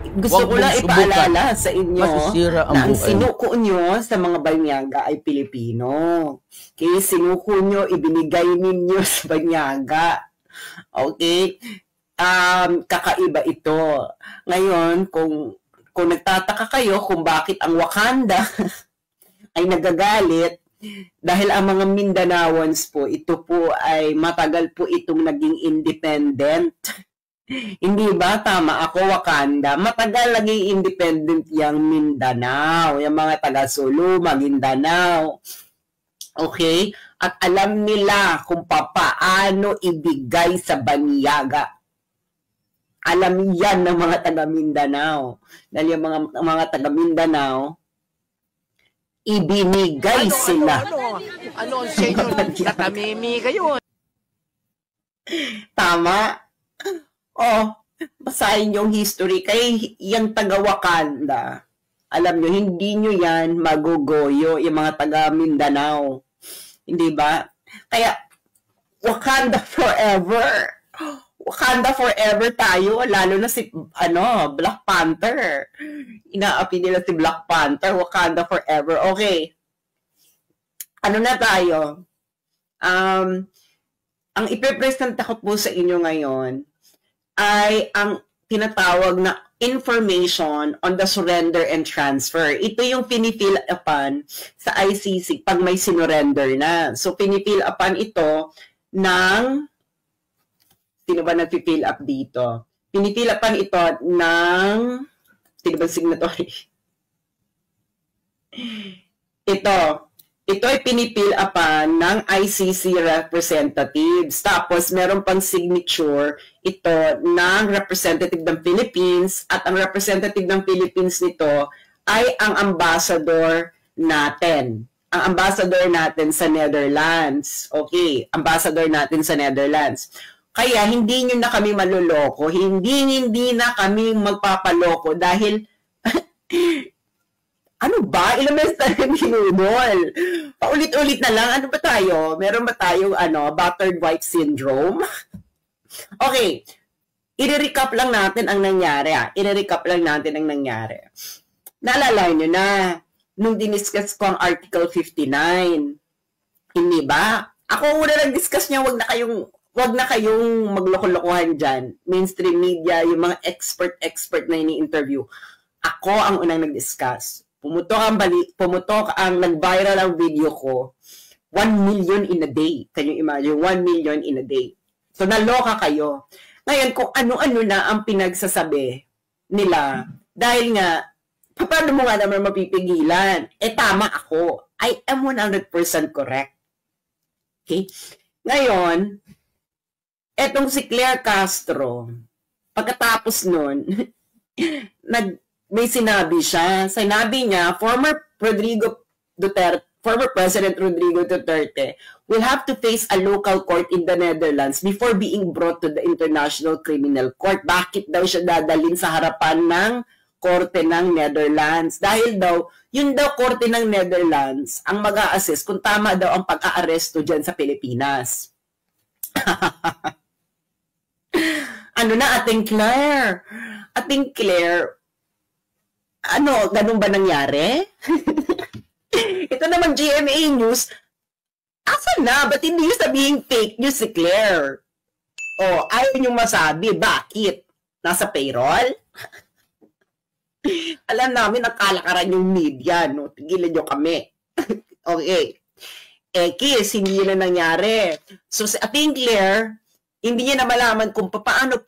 Gusto Huwag ko lang mong subukan. ipaalala sa inyo Masisira ang na ang buhay mo. sinuko nyo sa mga banyaga ay Pilipino. Okay, sinuko nyo, ibinigay ninyo sa banyaga. Okay? Kakaiba ito. Ngayon, kung nagtataka kayo kung bakit ang Wakanda ay nagagalit, dahil ang mga Mindanaoans po, ito po ay matagal po itong naging independent. Hindi ba? Tama ako, Wakanda. Matagal naging independent yung Mindanao. Yung mga taga-Sulu, Maguindanao. Okay? At alam nila kung paano ibigay sa banyaga. Alam yan ng mga taga-Mindanao. Dahil yung mga taga-Mindanao, ibinigay sila. Ano ang senyo natamimi kayo? Tama. Basahin yung history. Kaya yung taga-Wakanda, alam nyo, hindi nyo yan magugoyo, yung mga taga-Mindanao. Hindi ba? Kaya, Wakanda forever. Wakanda forever tayo, lalo na si, Black Panther. Inaapi nila si Black Panther, Wakanda forever. Okay. Ano na tayo? Ang ipipresent ko po sa inyo ngayon ay ang tinatawag na information on the surrender and transfer. Ito yung pinifill upan sa ICC pag may sinurrender na. So, pinifill upan ito ng, sino ba nag-fill up dito? Pinifill upan ito ng, sino ba signatory? Ito ay pinipil upan ng ICC representatives. Tapos, meron pang signature ito ng representative ng Philippines at ang representative ng Philippines nito ay ang ambassador natin. Ang ambassador natin sa Netherlands. Okay, ambassador natin sa Netherlands. Kaya, hindi nyo na kami maluloko. Hindi na kami magpapaloko dahil ano ba? Ilang beses tayo ginudol? Paulit-ulit na lang. Ano ba tayo? Meron ba tayong battered wife syndrome? Okay. I-recap lang natin ang nangyari. Naalala nyo na, nung diniscuss ko ang Article 59. Hindi ba? Ako una nag-discuss niya, wag na kayong magloko-lokohan dyan. Mainstream media, yung mga expert na ini-interview. Ako ang unang nag-discuss. Pumutok ang nag-viral ang video ko, 1 million in a day. Can you imagine? 1 million in a day. So, naloka kayo. Ngayon, kung ano-ano na ang pinagsasabi nila, dahil nga, paano mo nga naman mapipigilan? Tama ako. I am 100% correct. Okay? Ngayon, etong si Claire Castro, pagkatapos nun, may sinabi siya. Sinabi niya, former President Rodrigo Duterte will have to face a local court in the Netherlands before being brought to the International Criminal Court. Bakit daw siya dadalhin sa harapan ng korte ng Netherlands? Dahil daw, yun daw korte ng Netherlands ang mag-a-assess kung tama daw ang pag-aaresto dyan sa Pilipinas. Ano na, Ating Claire? Ating Claire, ganun ba nangyari? Ito naman GMA News, asan na? Ba't hindi yung sabihin fake news si Claire? Ayaw nyo masabi. Bakit? Nasa payroll? Alam namin, nakalakaran yung media, no? Tigilan nyo kami. Okay. Kiss, hindi yun na nangyari. So, si Ating Claire, hindi niya na malaman kung paano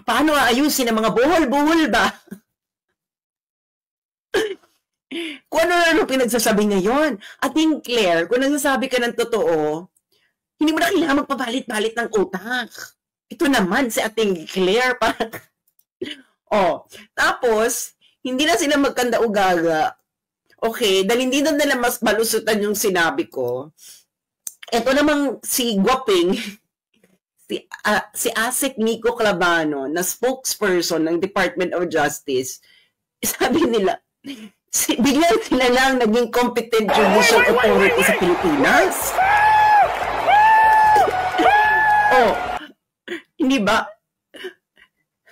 aayusin ang mga buhol-buhol ba? Kung ano pinagsasabi ngayon. Ating Claire, kung nagsasabi ka ng totoo, hindi mo na kailangan magpabalit-balit ng utak. Ito naman si Ating Claire. Tapos, hindi na sila magkanda-ugaga. Okay, dahil hindi na nila mas malusutan yung sinabi ko. Ito namang si Guaping, si Asik Nico Clavano, na spokesperson ng Department of Justice, sabi nila, bigla sila lang naging competent judicial authority sa Pilipinas. Hindi ba?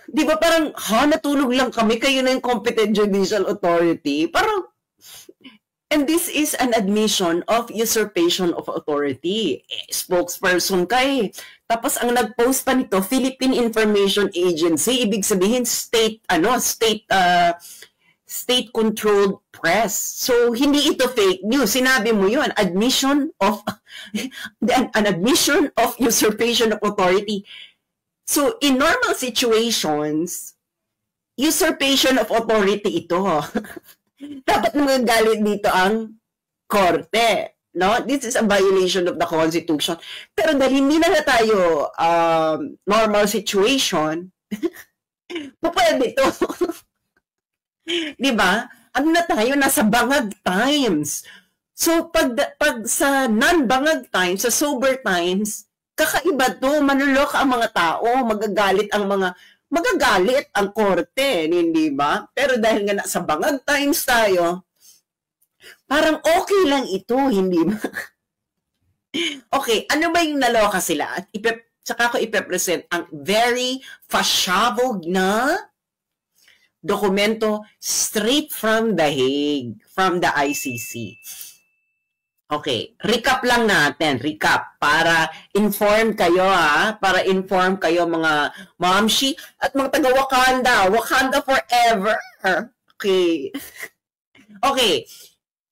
Di ba parang, natulog lang kami, kayo na yung competent judicial authority. Parang, and this is an admission of usurpation of authority. Spokesperson ka eh. Tapos ang nag-post pa nito, Philippine Information Agency, ibig sabihin state-controlled press. So hindi ito fake news. Sinabi mo 'yun, admission of an admission of usurpation of authority. So in normal situations, usurpation of authority ito. Dapat magagalit dito ang korte, no? This is a violation of the Constitution. Pero dahil hindi na tayo normal situation, pwede ito. Di ba? Ano na tayo? Nasa bangag times. So, pag sa non-bangag times, sa sober times, kakaiba to, manulok ang mga tao, magagalit ang korte, hindi ba? Pero dahil nga nasa bangag times tayo, parang okay lang ito, hindi ba? Okay, ano ba yung naloka sila? At saka ko ipepresent ang very fashabog na dokumento straight from The Hague, from the ICC. Okay, recap lang natin, para inform kayo para inform kayo mga mamshi at mga taga Wakanda forever. Okay. Okay.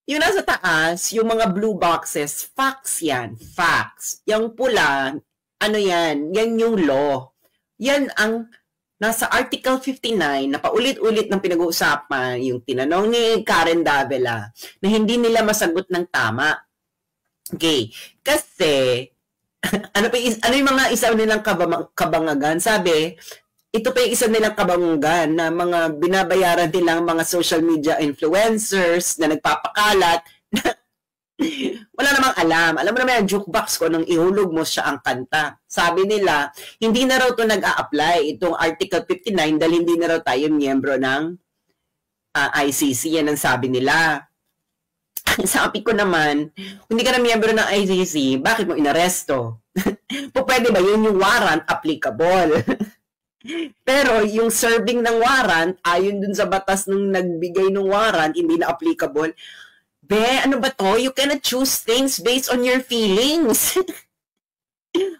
Yung nasa taas, yung mga blue boxes, facts yan, facts. Yung pula, ano yan? Yan yung law. Yan ang nasa Article 59 na paulit-ulit ng pinag-uusapan, yung tinanong ni Karen Davila na hindi nila masagot ng tama. Okay, kasi ano yung mga isa nilang kabangagan? Sabi, ito pa yung isa nilang kabangagan na mga binabayaran nilang mga social media influencers na nagpapakalat na wala namang alam. Alam mo naman yung jukebox ko nung ihulog mo siya ang kanta. Sabi nila, hindi na raw ito nag-a-apply itong Article 59 dahil hindi na raw tayo miyembro ng ICC. Yan ang sabi nila. Sabi ko naman, kung hindi ka na miyembro ng ICC, bakit mo inaresto? Pwede ba yun yung warrant applicable? Pero yung serving ng warrant, ayon dun sa batas nung nagbigay ng warrant, hindi na applicable. Ano ba to? You cannot choose things based on your feelings.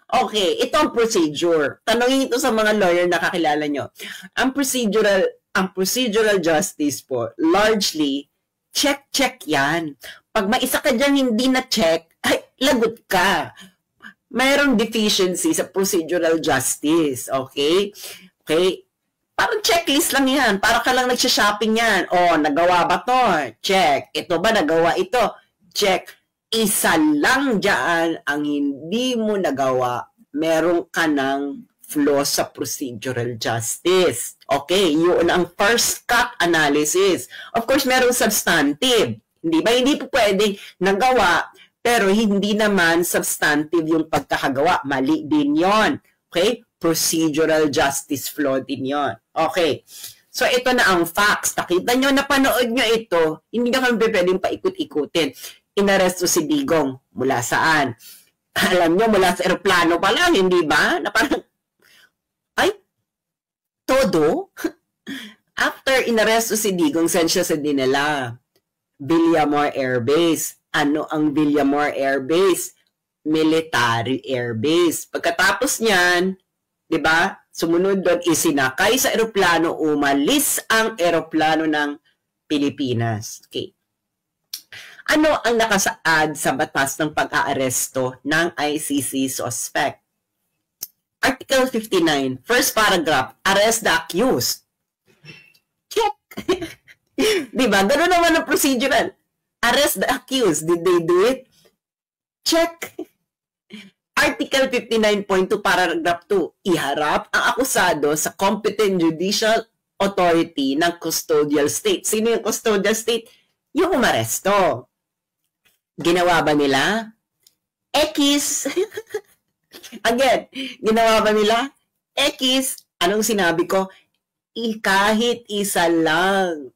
Okay, ito ang procedure. Tanongin ito sa mga lawyer na kakilala nyo. Ang procedural justice po, largely, check yan. Pag may isa ka dyan hindi na-check, ay, lagot ka. Mayroong deficiency sa procedural justice. Okay? Okay? Parang checklist lang yan. Para ka lang nagsha-shopping yan. Nagawa ba to? Check. Ito ba nagawa ito? Check. Isa lang dyan ang hindi mo nagawa. Meron ka ng flaw sa procedural justice. Okay, yun ang first cut analysis. Of course, merong substantive. Hindi ba? Hindi po pwedeng nagawa, pero hindi naman substantive yung pagkakagawa. Mali din yon. Okay? Procedural justice flaw din yon. Okay. So, ito na ang facts. Nakita nyo, napanood nyo ito, hindi na kami pwedeng paikot-ikutin. Inaresto si Digong. Mula saan? Alam nyo, mula sa aeroplano pa lang, hindi ba? Na parang, todo? After inaresto si Digong, saan siya sa dinala? Villamor Air Base. Ano ang Villamor Air Base? Military Air Base. Pagkatapos niyan, di ba, sumunod doon, isinakay sa aeroplano, umalis ang aeroplano ng Pilipinas. Okay. Ano ang nakasaad sa batas ng pag-aaresto ng ICC suspect? Article 59, first paragraph, arrest the accused. Check. Diba? Ganoon naman ang procedural. Arrest the accused. Did they do it? Check. Article 59.2, paragraph 2, iharap ang akusado sa competent judicial authority ng custodial state. Sino yung custodial state? Yung umaresto. Ginawa ba nila? X. Again, ginawa ba nila? X, anong sinabi ko? Kahit isa lang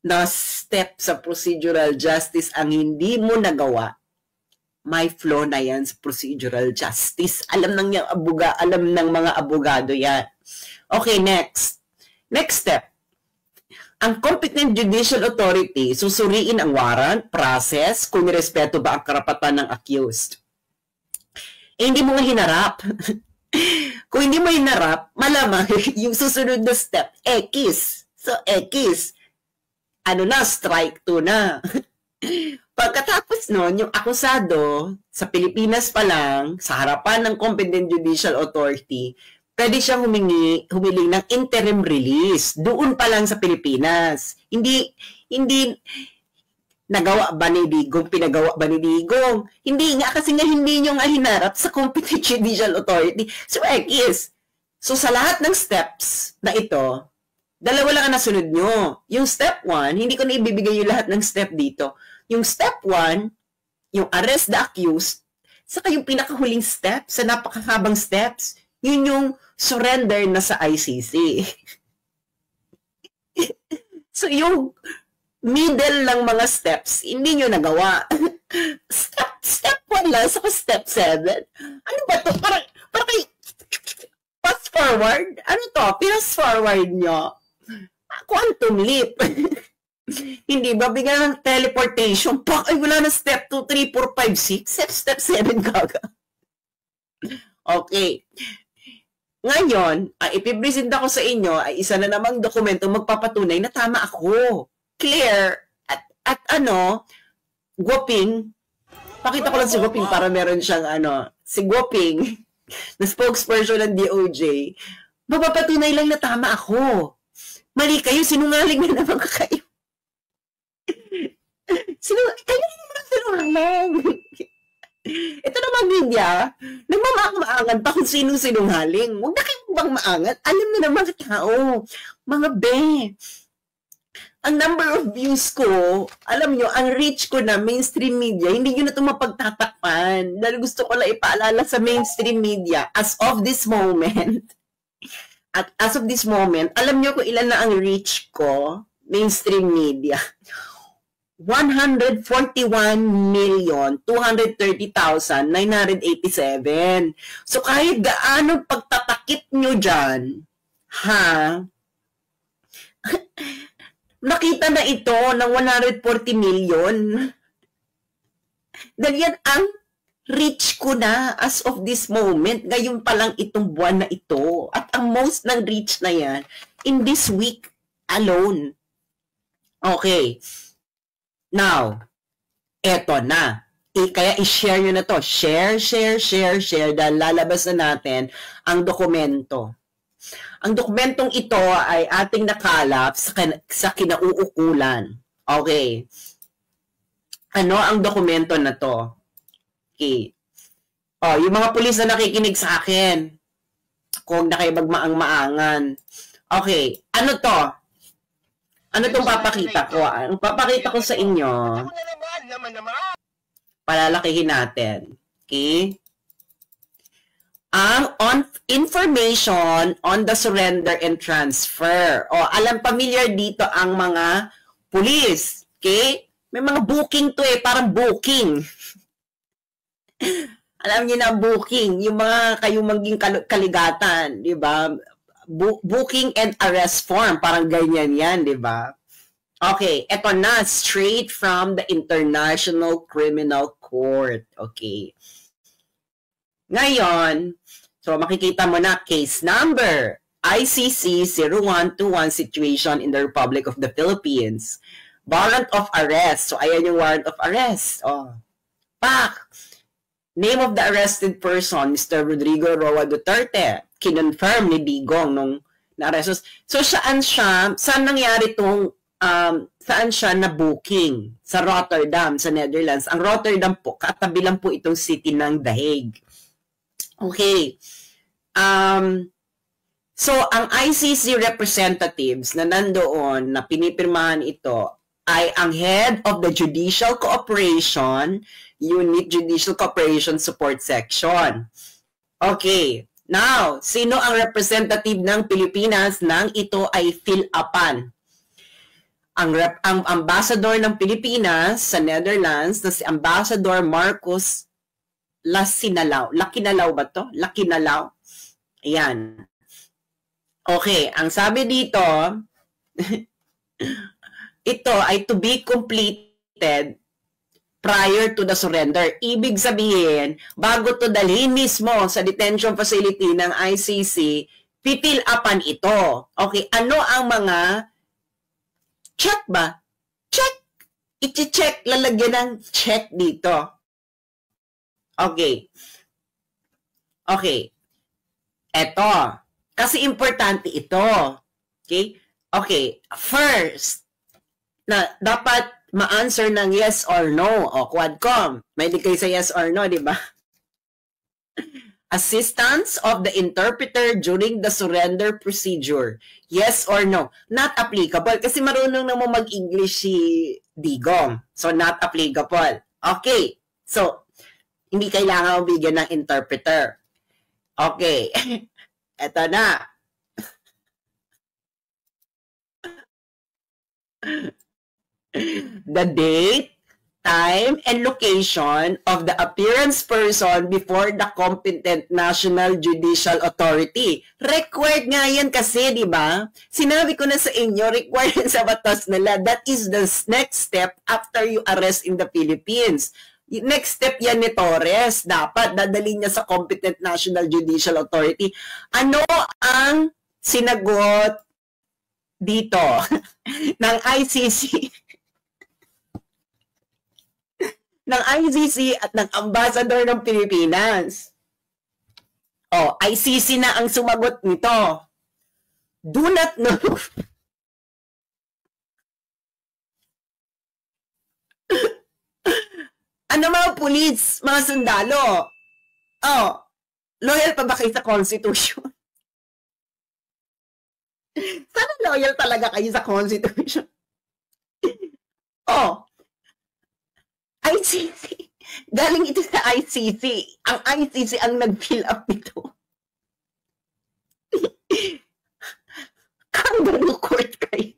na step sa procedural justice ang hindi mo nagawa, may flaw na yan sa procedural justice. Alam ng mga abogado yan. Okay, next. Next step. Ang competent judicial authority susuriin ang warrant, process, kung nirespeto ba ang karapatan ng accused. Hindi mo nga hinarap. Kung hindi mo hinarap, malamang yung susunod na step, X. So, X. Strike 2 na. Pagkatapos nun, yung akusado, sa Pilipinas pa lang, sa harapan ng competent judicial authority, pwede siyang humiling ng interim release. Doon pa lang sa Pilipinas. Hindi nagawa ba ni Digong, pinagawa ba ni Digong? Hindi nga, kasi nga hindi nyo nga hinarap sa competent judicial authority. So, X. So, sa lahat ng steps na ito, dalawa lang ang nasunod nyo. Yung step 1, hindi ko na ibibigay yung lahat ng step dito. Yung step 1, yung arrest the accused, saka yung pinakahuling step, sa napakahabang steps, yun yung surrender na sa ICC. So, yung middle ng mga steps, hindi nyo nagawa. Step 1 lang, saka step 7. Ano ba to? Parang fast forward? Ano to? Fast forward nyo. Quantum leap. Hindi ba? Bigyan ng teleportation. Ay, wala na step 2, 3, 4, 5, 6. Step 7 kaga. Okay. Ngayon, ipipresent ako sa inyo ay isa na namang dokumento magpapatunay na tama ako. Clear. At Guoping. Pakita ko lang si Guoping para meron siyang si Guoping, na spokesperson ng DOJ. Mapapatunay lang na tama ako. Mali kayo, sinungaling na naman kayo. Kayo naman sinungaling. Ito naman media, nagmamaang-maangan pa kung sino-sinungaling. Huwag na kayong bang maangat. Alam na ng mga tao, mga ang number of views ko, alam nyo, ang reach ko na mainstream media, hindi nyo na ito mapagtatakpan. Dahil gusto ko lang ipaalala sa mainstream media, as of this moment, alam nyo kung ilan na ang reach ko, mainstream media. 141,230,987. So kahit gaano pagtatakip nyo dyan, nakita na ito ng 140 million. Dahil yan ang reach ko na as of this moment. Ngayon pa lang itong buwan na ito. At ang most ng reach na yan in this week alone. Okay. Now, eto na. Kaya i-share nyo na to. Share. Dahil lalabas na natin ang dokumento. Ang dokumentong ito ay ating nakalap sa kinauukulan. Okay. Ano ang dokumento na to? Okay. Yung mga pulis na nakikinig sa akin, kung na kayo magmaang-maangan. Okay. Ano to? Ano itong papakita ko? Ang papakita ko sa inyo, palalakihin natin. Okay? Ang information on the surrender and transfer. Familiar dito ang mga pulis. Okay? May mga booking to parang booking. Alam niyo na booking, yung mga kayong maging kaligatan, di ba? Booking and arrest form, parang ganyan yan, di ba? Okay, eto na, straight from the International Criminal Court. Okay. Ngayon, so makikita mo na case number, ICC 0121 situation in the Republic of the Philippines. Warrant of arrest. So ayan yung warrant of arrest. Name of the arrested person, Mr. Rodrigo Roa Duterte. Kinonfirm ni Digong nung na-arrest. So saan nangyari itong, saan siya na-booking? Sa Rotterdam, sa Netherlands. Ang Rotterdam po, katabi lang po itong city ng The Hague. Okay. So, ang ICC representatives na nandoon, na pinipirmahan ito, ay ang head of the Judicial Cooperation Unit, Judicial Cooperation Support Section. Okay. Now, sino ang representative ng Pilipinas nang ito ay fill-upan? Ang ambassador ng Pilipinas sa Netherlands na si Ambassador Marcos Lakinalaw ba to? Lakinalaw. Ayan. Okay, ang sabi dito, ito ay to be completed prior to the surrender. Ibig sabihin, bago to dalhin mismo sa detention facility ng ICC, pipil upan ito. Okay, ano ang mga check ba? Check. I-check, lalagyan ng check dito. Okay. Okay. Eto. Kasi importante ito. Okay? Okay. First, na dapat ma-answer ng yes or no. O, Quadcom. May di kayo sa yes or no, di ba? Assistance of the interpreter during the surrender procedure. Yes or no? Not applicable. Kasi marunong naman mag-English si Digong. So, not applicable. Okay. So, hindi kailangan bigyan ng interpreter. Okay. Eto na. The date, time, and location of the appearance person before the competent national judicial authority. Required nga yan kasi, di ba? Sinabi ko na sa inyo, required sa batas nila. That is the next step after you arrest in the Philippines. Next step yan ni Torres. Dapat dadalhin niya sa competent national judicial authority. Ano ang sinagot dito ng ICC? ng ICC at ng ambassador ng Pilipinas. Oh, ICC na ang sumagot nito. Do not know. Ano mga pulis, mga sundalo? Oh, loyal pa ba kayo sa Constitution? Sana loyal talaga kayo sa Constitution. Oh, ICC. Galing ito sa ICC. Ang ICC ang nag-fill up nito. Kangaroo court kayo.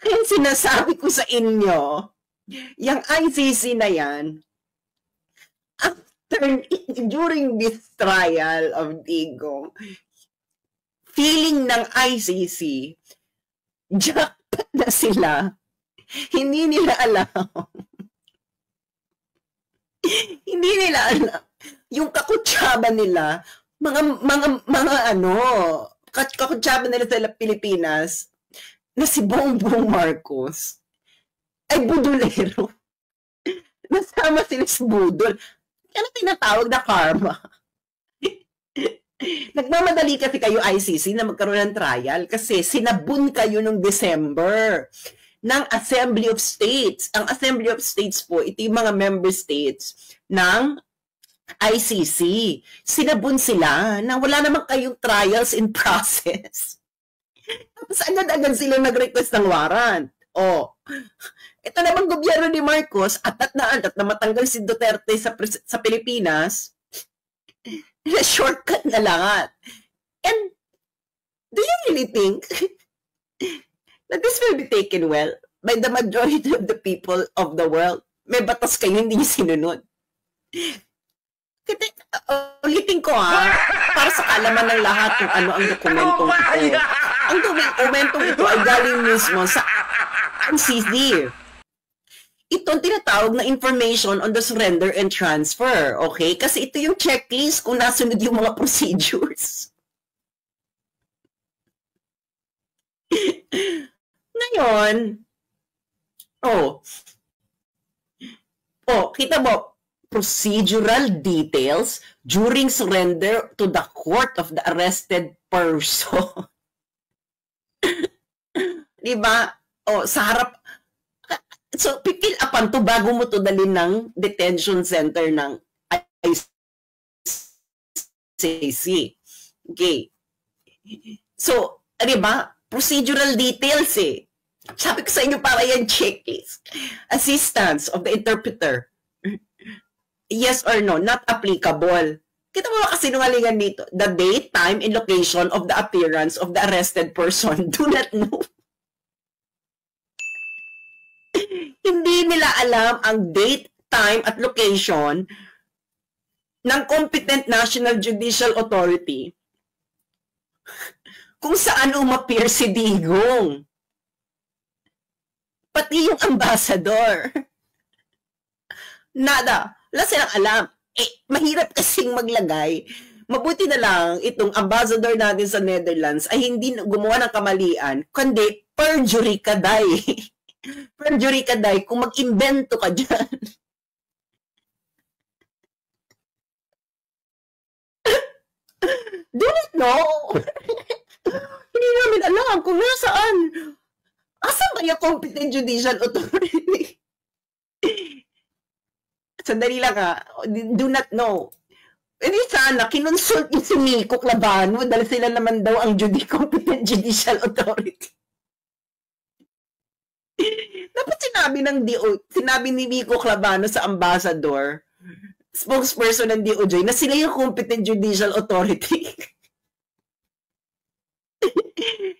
Kaya sinasabi ko sa inyo, yung ICC na yan, during this trial of Digong, feeling ng ICC, jackpot na sila. Hindi nila alam. Hindi nila alam. Yung kakutsaba nila, mga kakutsaba nila sa Pilipinas, na si Bongbong Marcos, ay budulero. Nasama sila sa budol. Kaya tinatawag na karma. Nagmamadali kasi kayo ICC na magkaroon ng trial kasi sinabun kayo noong December ng Assembly of States. Ang Assembly of States po, ito yung mga member states ng ICC. Sinabun sila na wala naman kayong trials in process. Tapos agad-agad sila nag-request ng warrant. O, ito naman gobyerno ni Marcos, atat na matanggal si Duterte sa Pilipinas, shortcut na lahat. And do you really think that this will be taken well by the majority of the people of the world? May batas kayo, hindi niyo sinunod. Ulitin ko para sa kalaman ng lahat kung ano ang dokumentong ito. Ang dokumentong ito ay galing mismo sa ICC. Ito ang tinatawag na information on the surrender and transfer. Okay? Kasi ito yung checklist kung nasunod yung mga procedures. Ngayon, kita mo, procedural details during surrender to the court of the arrested person. Diba? Sa harap. So, pipil upan to bago mo to dalhin ng detention center ng ICC. Okay. So, diba? Procedural details eh. Sabi ko sa inyo para yan checklist. Assistance of the interpreter. Yes or no, not applicable. Kita mo ba kasinungalingan dito? The date, time, and location of the appearance of the arrested person do not know. Hindi nila alam ang date, time, at location ng competent national judicial authority kung saan umappear si Digong. Pati yung ambassador. Nada. Wala silang alam. Mahirap kasing maglagay. Mabuti na lang itong ambassador natin sa Netherlands ay hindi gumawa ng kamalian, kundi perjury ka, day. Perjury ka, day, kung mag-invento ka dyan. Do not know. Hindi namin alam kung nasaan. Asan ba yung competent judicial authority? Sandali lang ha. Do not know. Hindi sana, kinonsult yung si Miko Clavano dahil sila naman daw ang competent judicial authority. Dapat sinabi ni Miko Clavano sa ambassador, spokesperson ng DOJ, na sila yung competent judicial authority.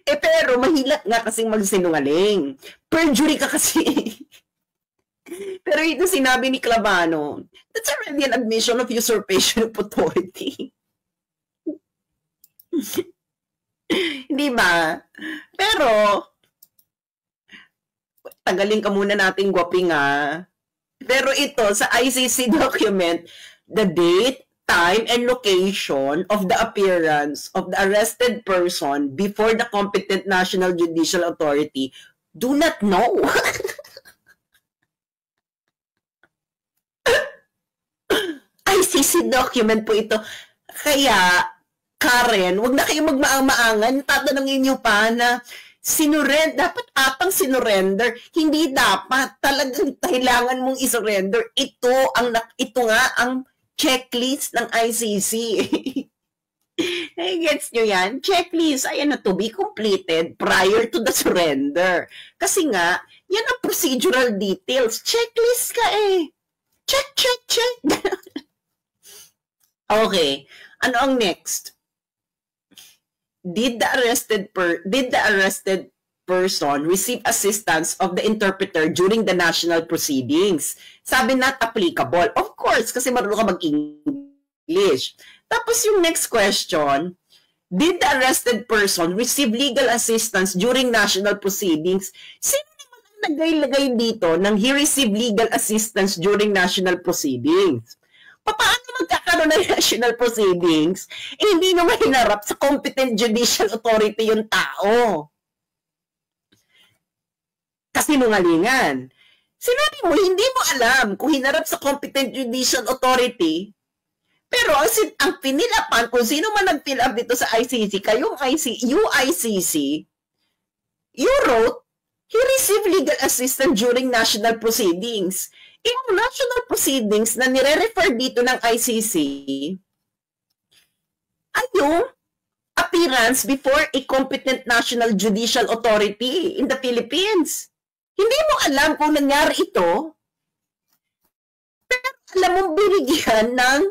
Pero mahilat nga kasing magsinungaling. Perjury ka kasi. Pero ito sinabi ni Clavano, that's already an admission of usurpation of authority. Hindi ba? Pero, tagalin ka muna natin, Gwaping, ha? Pero ito, sa ICC document, the date, time, and location of the appearance of the arrested person before the competent National Judicial Authority do not know. ICC document po ito. Kaya, Karen, wag na kayo magmaang-maangan. Tatanungin nyo pa na dapat atang sinurrender. Hindi dapat. Talagang kailangan mong isurrender. Ito nga ang checklist ng ICC. Gets nyo yan? Checklist, ayan na, to be completed prior to the surrender. Kasi nga, yan ang procedural details. Checklist ka eh. Check. Okay. Ano ang next? Did the arrested person receive assistance of the interpreter during the national proceedings? Sabi, not applicable. Of course, kasi marunong ka mag-English. Tapos yung next question, did the arrested person receive legal assistance during national proceedings? Sino naman ang nagay-lagay dito nang he received legal assistance during national proceedings? Paano magkakaroon ng national proceedings? Hindi naman hinarap sa competent judicial authority yung tao. Kasinungalingan. Sinabi mo, hindi mo alam kung hinarap sa competent judicial authority, pero ang pinilapan, kung sino man nag-fill up dito sa ICC, kayong UICC, you wrote, he received legal assistance during national proceedings. Yung national proceedings na nire-refer dito ng ICC ay yung appearance before a competent national judicial authority in the Philippines. Hindi mo alam kung nangyari ito, pero alam mong binigyan ng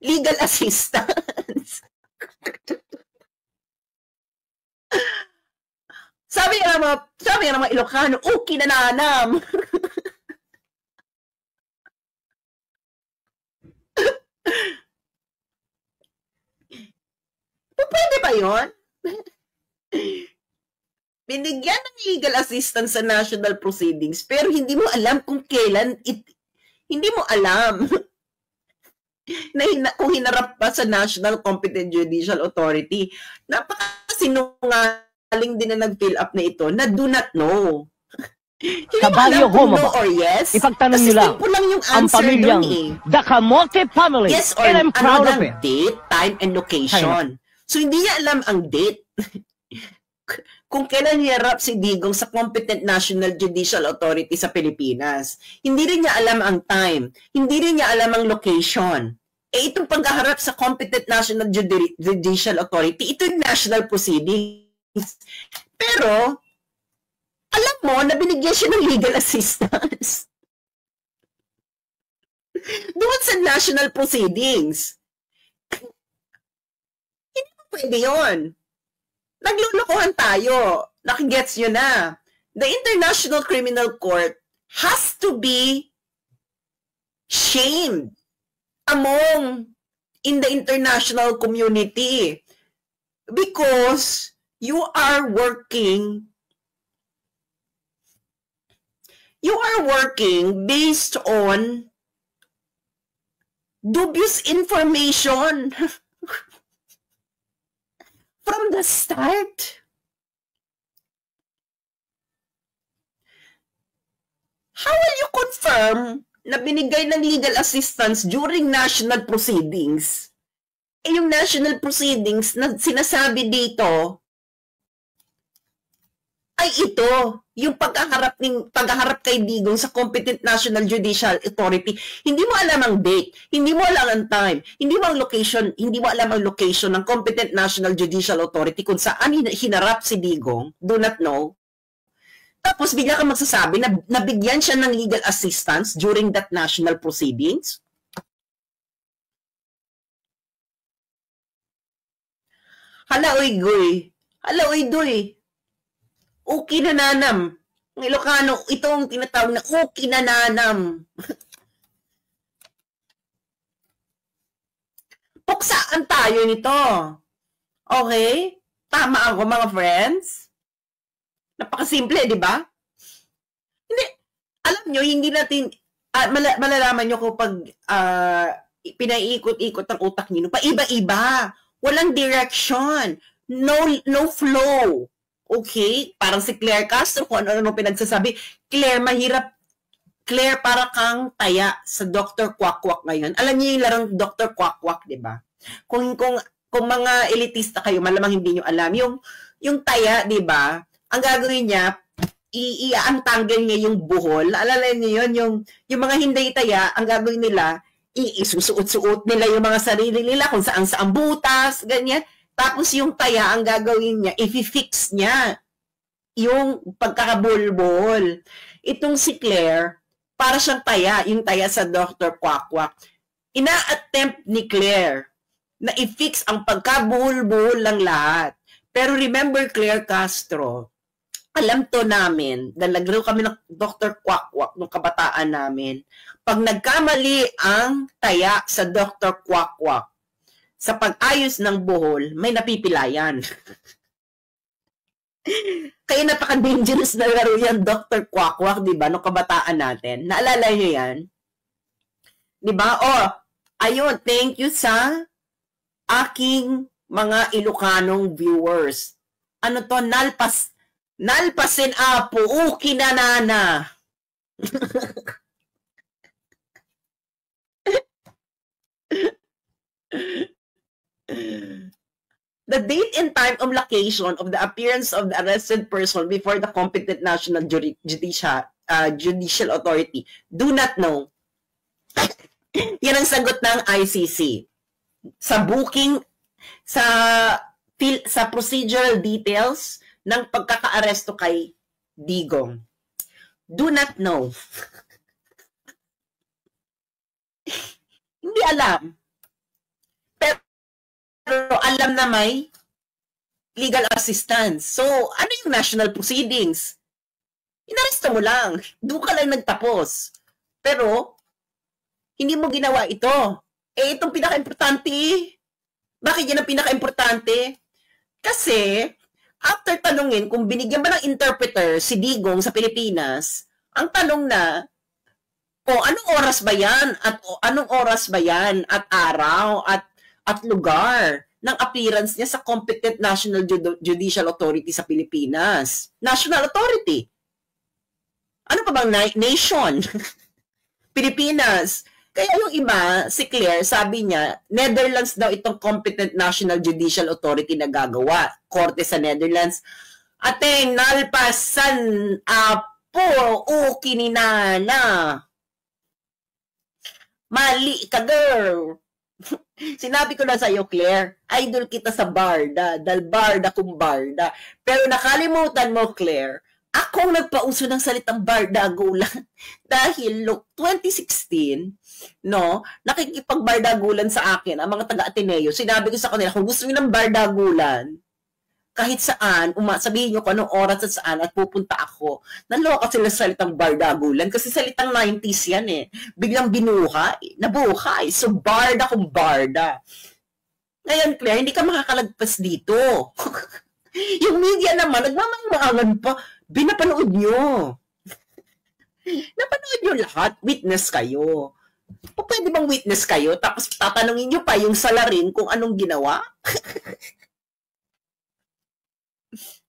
legal assistance. Sabi nga mga Ilocano, okay na nanam. Pwede ba yun? Binigyan ng legal assistance sa national proceedings, pero hindi mo alam kung kailan, hindi mo alam kung hinarap pa sa National Competent Judicial Authority. Napakasinungaling din na nag-fill up na ito na do not know. Kabalyo Homo, or yes, ipagtanong nyo lang ang pamilyang The Camote Family, yes, or and I'm proud of it. Date, time, and location. So, hindi niya alam ang date. Kung kailan hirap si Digong sa Competent National Judicial Authority sa Pilipinas. Hindi rin niya alam ang time. Hindi rin niya alam ang location. Itong paghaharap sa Competent National Judicial Authority, ito yung national proceedings. Pero, alam mo na binigyan siya ng legal assistance. Doon sa national proceedings. Hindi mo pwede yun. Naglulukuhan tayo. Nakigets nyo na. The International Criminal Court has to be shamed in the international community. Because you are working based on dubious information from the start. How will you confirm na binigay ng legal assistance during national proceedings? Yung national proceedings na sinasabi dito ay ito, yung paghaharap kay Digong sa competent National Judicial Authority. Hindi mo alam ang date, hindi mo alam ang time, hindi mo alam ang location ng competent National Judicial Authority kung saan hinarap si Digong, do not know. Tapos bigla ka magsasabi na nabigyan siya ng legal assistance during that national proceedings. Hala, uy, goy. Hala, uy, doy. Uki na nanam. Ang Ilocano, ito ang tinatawag na uki na nanam. Puksaan tayo nito. Okay? Tama ako, mga friends? Napakasimple, di ba? Hindi. Alam nyo, hindi natin, malalaman nyo kapag pinaiikot-ikot ang utak nyo. Paiba-iba. Walang direction. No flow. Okay? Parang si Claire Castro, kung ano pinagsasabi. Claire, mahirap. Claire, para kang taya sa Dr. Quack-Quack ngayon. Alam niyo yung larang Dr. Quack-Quack, di ba? Kung mga elitista kayo, malamang hindi nyo alam. Yung taya, di ba? Ang gagawin niya, iaantanggal niya yung buhol. Alala niyo yun, yung mga hindi taya, ang gagawin nila, isusuot-suot nila yung mga sarili nila, kung saan butas, ganyan. Tapos yung taya, ang gagawin niya, i-fix niya yung pagkakabulbol. Itong si Claire, para siyang taya, yung taya sa Dr. Quack-Quack. Ina-attempt ni Claire na i-fix ang pagkabuhol-buhol ng lahat. Pero remember, Claire Castro, alam to namin, dahil naglaro kami ng Dr. Quack-Quack nung kabataan namin, pag nagkamali ang taya sa Dr. Quack-Quack, sa pag-ayos ng buhol, may napipilayan. Kaya napaka-dangerous na laro yan, Dr. Quack-Quack, di ba? Nung kabataan natin. Naalala nyo yan? Di ba? Oh, ayun, thank you sa aking mga Ilocanong viewers. Ano to? Nalpasin apo, uki na nana. The date and time of location of the appearance of the arrested person before the competent National Judicial Authority do not know. Yan ang sagot ng ICC. Sa booking, sa procedural details ng pagkakaaresto kay Digong. Do not know. Hindi alam. Pero alam na may legal assistance. So, ano yung national proceedings? Inaresto mo lang. Doon ka lang nagtapos. Pero, hindi mo ginawa ito. Itong pinaka-importante. Bakit yan ang pinaka-importante? Kasi, after tanungin kung binigyan ba ng interpreter si Digong sa Pilipinas, ang tanong na, anong oras ba yan? Anong oras ba yan? At araw? At lugar ng appearance niya sa competent National Judicial Authority sa Pilipinas. National Authority. Ano pa bang nation? Pilipinas. Kaya yung iba, si Claire, sabi niya, Netherlands daw itong competent National Judicial Authority na gagawa. Korte sa Netherlands. Ateng, nalpasan apo, uki ni nana. Mali ka, girl. Sinabi ko na sa iyo, Claire, idol kita sa Barda, dahil Barda kung Barda. Pero nakalimutan mo, Claire, akong nagpauso ng salitang bardagulan. Dahil, look, 2016, no, nakikipagbardagulan sa akin, ang mga taga-Ateneo, sinabi ko sa kanila, kung gusto nyo ng bardagulan, kahit saan, sabihin nyo kung anong oras at saan at pupunta ako. Naloka sila sa salitang bardagulan kasi salitang 90s yan eh. Biglang nabuhay. So, barda kung barda. Ngayon, Claire, hindi ka makakalagpas dito. Yung media naman, nagmamangmangan pa. Binapanood nyo. Napanood nyo lahat. Witness kayo. O pwede bang witness kayo? Tapos tatanungin nyo pa yung salarin kung anong ginawa?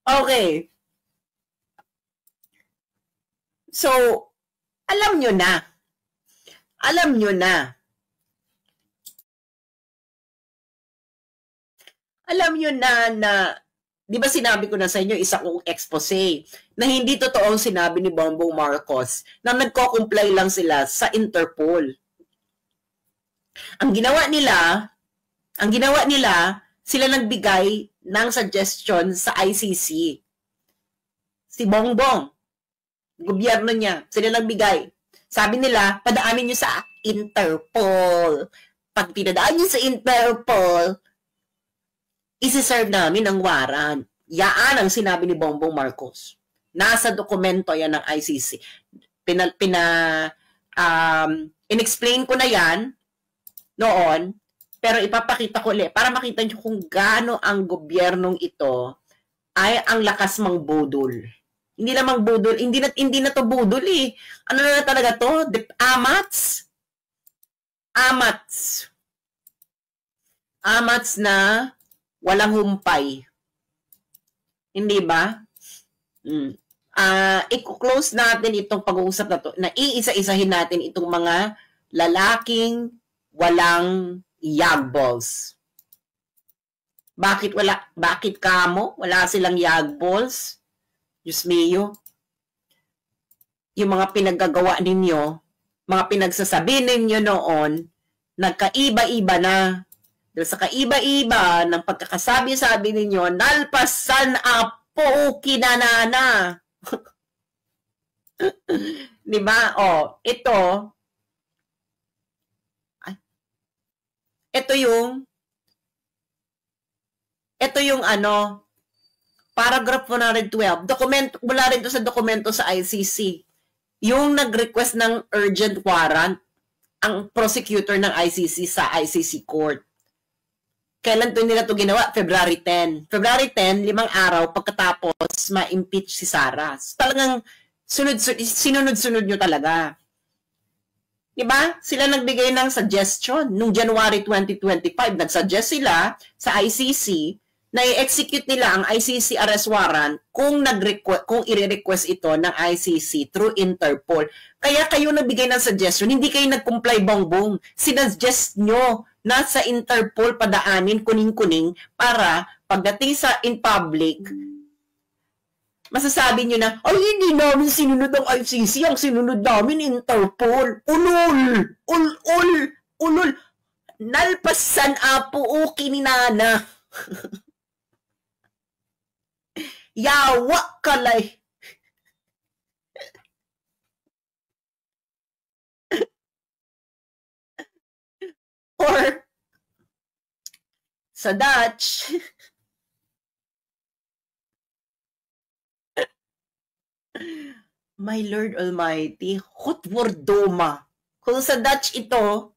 Okay. So, alam nyo na. Alam nyo na. Alam nyo na, di ba sinabi ko na sa inyo, isa kong expose, na hindi totoo sinabi ni Bongbong Marcos na nagko-comply lang sila sa Interpol. Ang ginawa nila, sila nagbigay ng suggestion sa ICC. Si Bongbong, gobyerno niya, sila nagbigay. Sabi nila, padaanin nyo sa Interpol. Pag pinadaan nyo sa Interpol, isi-serve namin ang warrant. Yaan ang sinabi ni Bongbong Marcos. Nasa dokumento yan ng ICC. In-explain ko na yan noon, pero ipapakita ko ulit para makita nyo kung gaano ang gobyernong ito ay ang lakas mang budol. Hindi lamang budol, hindi na to budol eh. Ano na talaga to? Amats? Amats na walang humpay. Hindi ba? I-close natin itong pag-uusap na to, na iisa-isahin natin itong mga lalaking walang yagballs. Bakit kamo? Wala silang yagballs? Diyos mio. Yung mga pinaggagawa ninyo, mga pinagsasabi ninyo noon, nagkaiba-iba na. Dahil sa kaiba-iba ng pagkakasabi-sabi ninyo, nalpasan apo kinanana. Diba? O, ito yung paragraph 112. Mula rin to sa dokumento sa ICC. Yung nag-request ng urgent warrant, ang prosecutor ng ICC sa ICC court. Kailan nila to ginawa? February 10. February 10, 5 araw pagkatapos ma-impeach si Sara. So, talagang sinunod-sunod nyo talaga. Diba? Sila nagbigay ng suggestion. Noong January 2025, nagsuggest sila sa ICC na i-execute nila ang ICC arrest warrant kung i-request ito ng ICC through Interpol. Kaya kayo nagbigay ng suggestion, hindi kayo nag-comply bongbong. Sinuggest nyo na sa Interpol padaanin kuning-kuning para pagdating sa in public, masasabi nyo na, ay, hindi namin sinunod ang ICC, ang sinunod namin Interpol. Ulul. Nalpasan apo o kininana. Yawa kalay. Or, sa Dutch, my Lord Almighty, hotwordoma. Kung sa Dutch ito,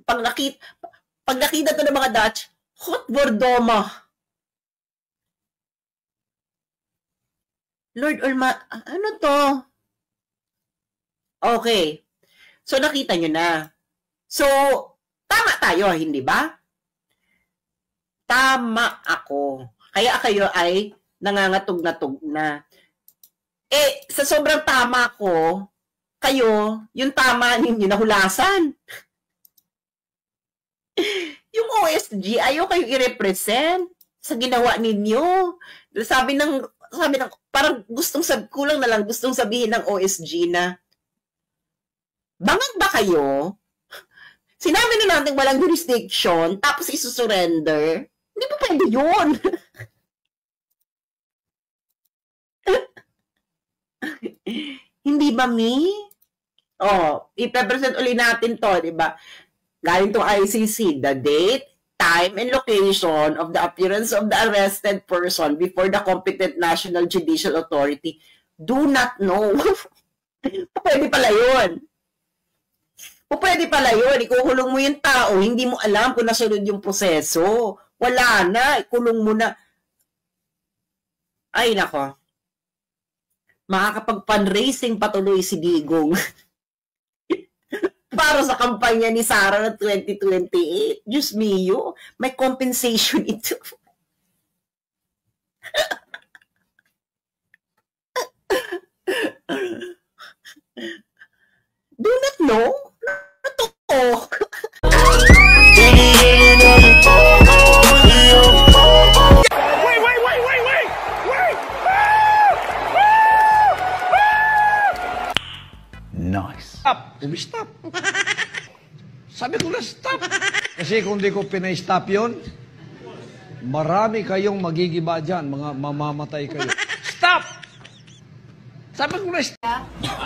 pag nakita to ng mga Dutch, hotwordoma. Lord Almighty, ano to? Okay. So, nakita nyo na. So, tama tayo, hindi ba? Tama ako. Kaya kayo ay nangangatog-natog na. Sa sobrang tama ko, kayo, yung tama ninyo nahulasan. Yung OSG, ayaw kayo i-represent sa ginawa ninyo. Sabi ng parang kulang na lang gustong sabihin ng OSG na, bangag ba kayo? Sinabi na natin walang jurisdiction, tapos isusurrender. Hindi pa pwede yun. Hindi ba, Mi? I-present uli natin to, di ba? Galing to ICC, the date, time, and location of the appearance of the arrested person before the competent National Judicial Authority. Do not know. Pwede pala yun. Pwede pala yun. Ikukulong mo yung tao, hindi mo alam kung nasunod yung proseso. Wala na, ikulong mo na. Ay, nako. Makakapag-fundraising patuloy si Digong. Para sa kampanya ni Sara na 2028. Diyos mio, may compensation ito. Do not know? Totoo. Nice. Stop! Stop! Sabi ko na stop! Kasi kung di ko pinay-stop yun, marami kayong magigiba dyan, mga mamamatay kayo. Stop! Sabi ko na stop!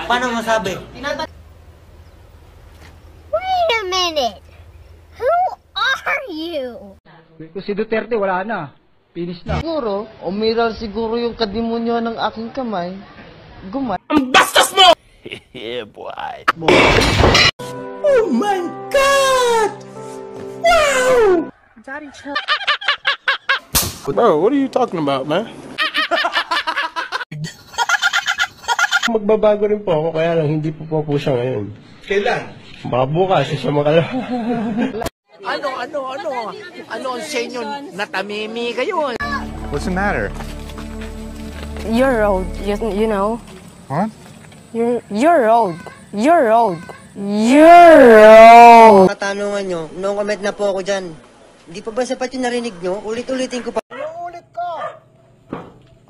Paano masabi? Wait a minute. Who are you? Si Duterte wala na. Finish na. Siguro, umiral siguro yung kadimonyo ng aking kamay. Gumay. Yeah, boy. Oh my God! Wow! Bro, what are you talking about, man? Magbabago rin po ako, kaya lang hindi po siya ngayon. Kailan? Baka bukas, siya makalawa. Ano ang sa inyo? Natamimi kayo. What's the matter? Your road, you know. What? Your road. Your road. Your road. Katanungan nyo, noong comment na po ako dyan. Hindi pa ba sapat yung narinig nyo? Ulit-ulitin ko pa. Ulit ko.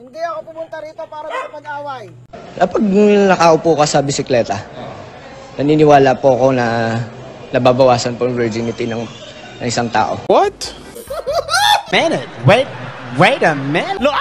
Hindi ako pumunta rito para makapag-away. Kapag nakaupo ka sa bisikleta, naniniwala po ako na nababawasan po ang virginity ng isang tao. What? Minute. Wait a minute. Look.